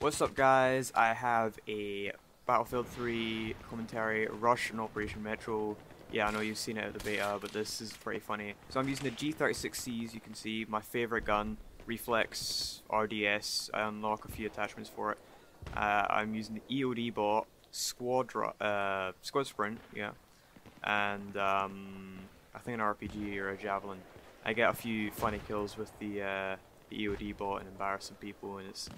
What's up, guys? I have a Battlefield 3 commentary, Rush and Operation Metro. Yeah, I know you've seen it at the beta, but this is pretty funny. So I'm using the G36C, as you can see, my favorite gun, Reflex RDS. I unlock a few attachments for it. I'm using the EOD bot, Squad Sprint, yeah, and I think an RPG or a Javelin. I get a few funny kills with the EOD bot and embarrassing people, and it's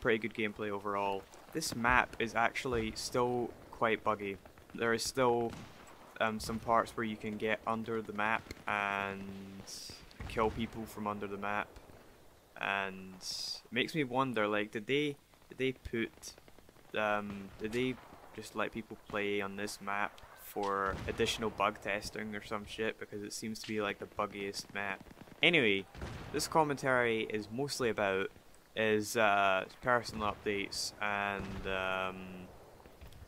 pretty good gameplay overall. This map is actually still quite buggy. There is still some parts where you can get under the map and kill people from under the map, and it makes me wonder, like, did they just let people play on this map for additional bug testing or some shit, because it seems to be like the buggiest map. Anyway, this commentary is mostly about personal updates and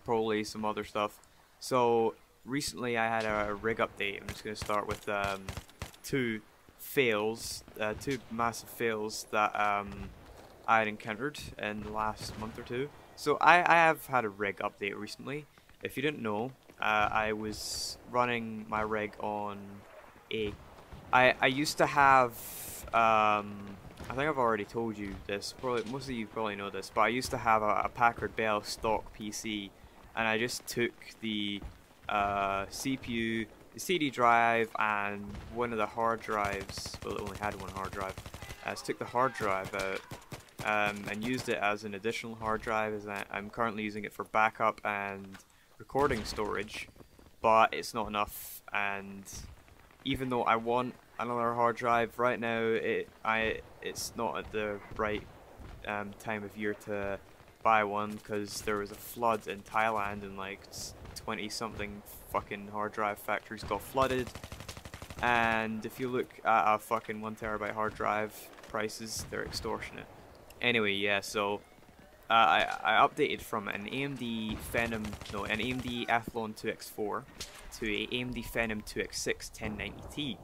probably some other stuff. So recently I had a rig update. I'm just going to start with two massive fails that I had encountered in the last month or two. So I have had a rig update recently. If you didn't know, I was running my rig on a... I used to have... I think I've already told you this, probably most of you probably know this, but I used to have a Packard Bell stock PC, and I just took the CPU, the CD drive, and one of the hard drives. Well, it only had one hard drive. I just took the hard drive out and used it as an additional hard drive, as I'm currently using it for backup and recording storage, but it's not enough. And even though I want another hard drive right now, it's not at the right time of year to buy one, because there was a flood in Thailand and like 20 something fucking hard drive factories got flooded, and if you look at a fucking 1TB hard drive prices, they're extortionate. Anyway, yeah, so I updated from an AMD Athlon 2X4 to a AMD Phenom 2X6 1090T.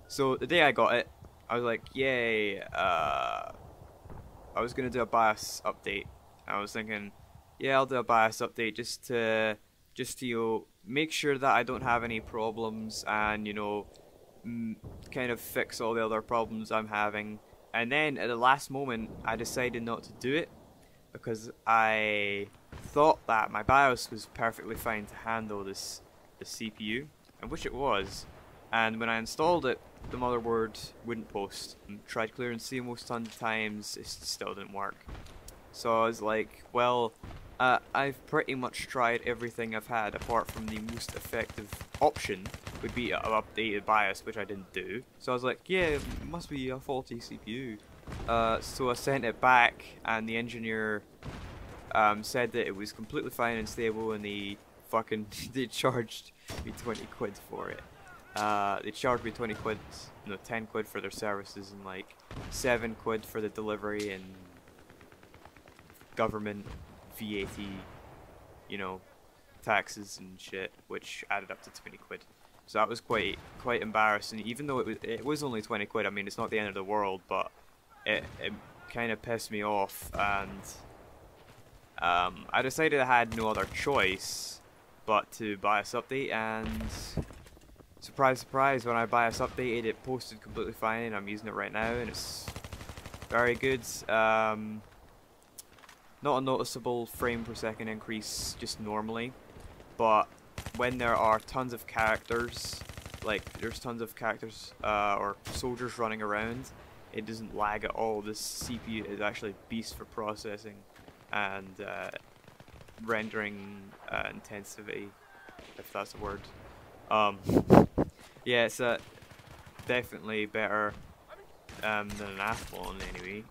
So the day I got it, I was like, yay, I was going to do a BIOS update. I was thinking, yeah, I'll do a BIOS update just to make sure that I don't have any problems, and, kind of fix all the other problems I'm having. And then at the last moment, I decided not to do it, because I thought that my BIOS was perfectly fine to handle the CPU, and which it was. And when I installed it, the motherboard wouldn't post. Tried clearing CMOS tons of times, it still didn't work. So I was like, well, I've pretty much tried everything I've had, apart from the most effective option would be an updated BIOS, which I didn't do. So I was like, yeah, it must be a faulty CPU. So I sent it back, and the engineer said that it was completely fine and stable, and they charged me 20 quid for it. They charged me 20 quid, 10 quid for their services, and like 7 quid for the delivery and government VAT, taxes and shit, which added up to 20 quid. So that was quite embarrassing. Even though it was only 20 quid, I mean, it's not the end of the world, but it kind of pissed me off, and I decided I had no other choice but to BIOS update, and surprise, surprise, when I BIOS updated, it posted completely fine. I'm using it right now, and it's very good. Not a noticeable frame per second increase just normally, but when there are tons of characters, like there's tons of characters or soldiers running around, it doesn't lag at all. This CPU is actually a beast for processing and rendering intensity, if that's a word. Yeah, it's definitely better than an Athlon anyway.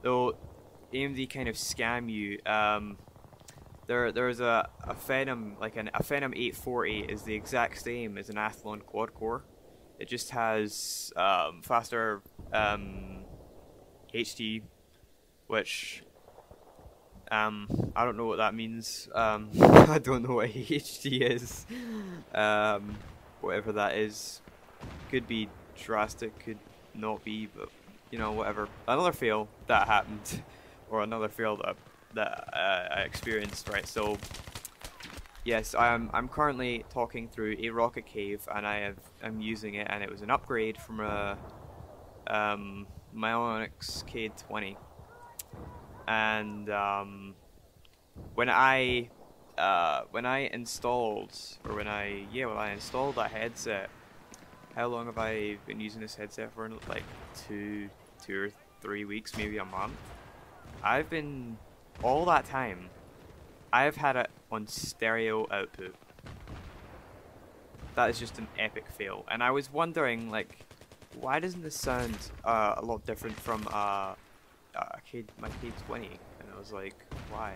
Though AMD kind of scam you. There's a Phenom, like a Phenom 840 is the exact same as an Athlon quad core. It just has faster HT, which I don't know what that means. I don't know what HT is. Whatever that is, could be drastic, could not be, but you know, whatever. Another fail that happened, or another fail that I experienced. Right. So yes, I'm currently talking through a rocket cave, and I'm using it, and it was an upgrade from a Myonix K20, and when I installed, or when I installed that headset. How long have I been using this headset for? Like two or 3 weeks, maybe a month. I've been all that time. I've had it on stereo output. That is just an epic fail. And I was wondering, like, why doesn't this sound a lot different from my K20? And I was like, why?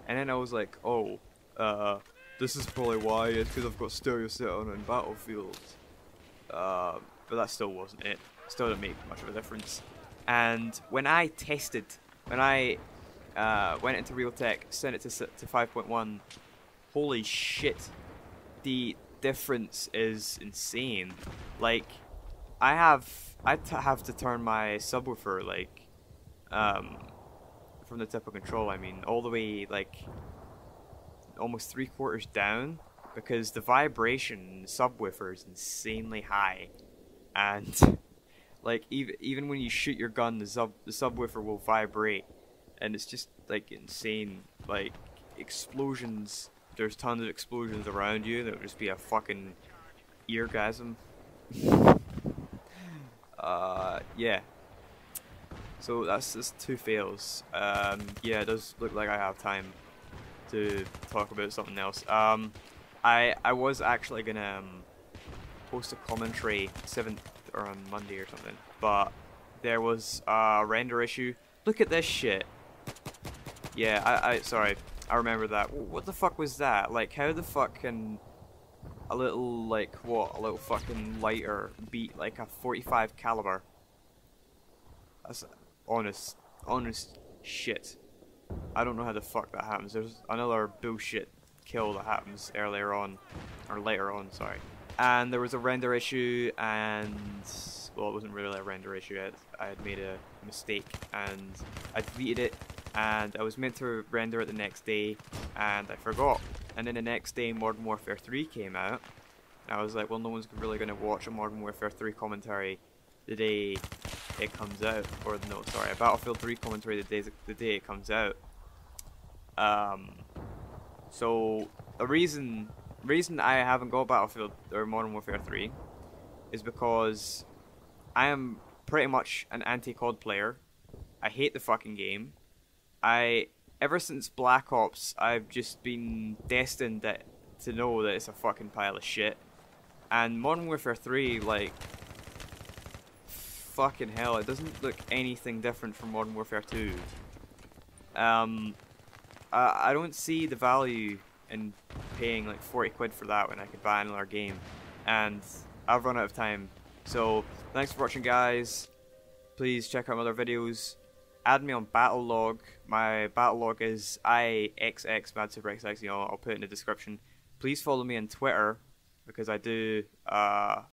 And then I was like, oh, this is probably why. It's because I've got stereo set on in Battlefield. But that still wasn't it. Still didn't make much of a difference. And when I went into Realtek, sent it to 5.1, holy shit, the difference is insane. Like, I have to turn my subwoofer, like, from the tip of control, I mean, all the way, like, almost 3/4 down, because the vibration in the subwoofer is insanely high, and like even when you shoot your gun, the subwoofer will vibrate, and it's just like insane. Like explosions, there's tons of explosions around you. That would just be a fucking eargasm. Yeah. So that's two fails. Yeah, it does look like I have time to talk about something else. I was actually gonna post a commentary 7th or on Monday or something, but there was a render issue. Look at this shit. Yeah, I sorry, I remember that. What the fuck was that? Like, how the fuck can a little a little fucking lighter beat like a 45 caliber? That's honest shit. I don't know how the fuck that happens. There's another bullshit kill that happens earlier on, or later on, sorry. And there was a render issue, and well, it wasn't really a render issue. I had made a mistake, and I deleted it, and I was meant to render it the next day, and I forgot. And then the next day, Modern Warfare 3 came out, and I was like, well, no one's really going to watch a Modern Warfare 3 commentary the day it comes out, or no, sorry, a Battlefield 3 commentary the day it comes out. So the reason I haven't got Battlefield or Modern Warfare 3 is because I am pretty much an anti-COD player. I hate the fucking game. Ever since Black Ops, I've just been destined to know that it's a fucking pile of shit. And Modern Warfare 3, like, fucking hell, it doesn't look anything different from Modern Warfare 2. I don't see the value in paying like 40 quid for that when I could buy another game, and I've run out of time. So thanks for watching, guys. Please check out my other videos. Add me on Battlelog. My Battlelog is IXX MadSuperXX. You know, I'll put it in the description. Please follow me on Twitter, because I do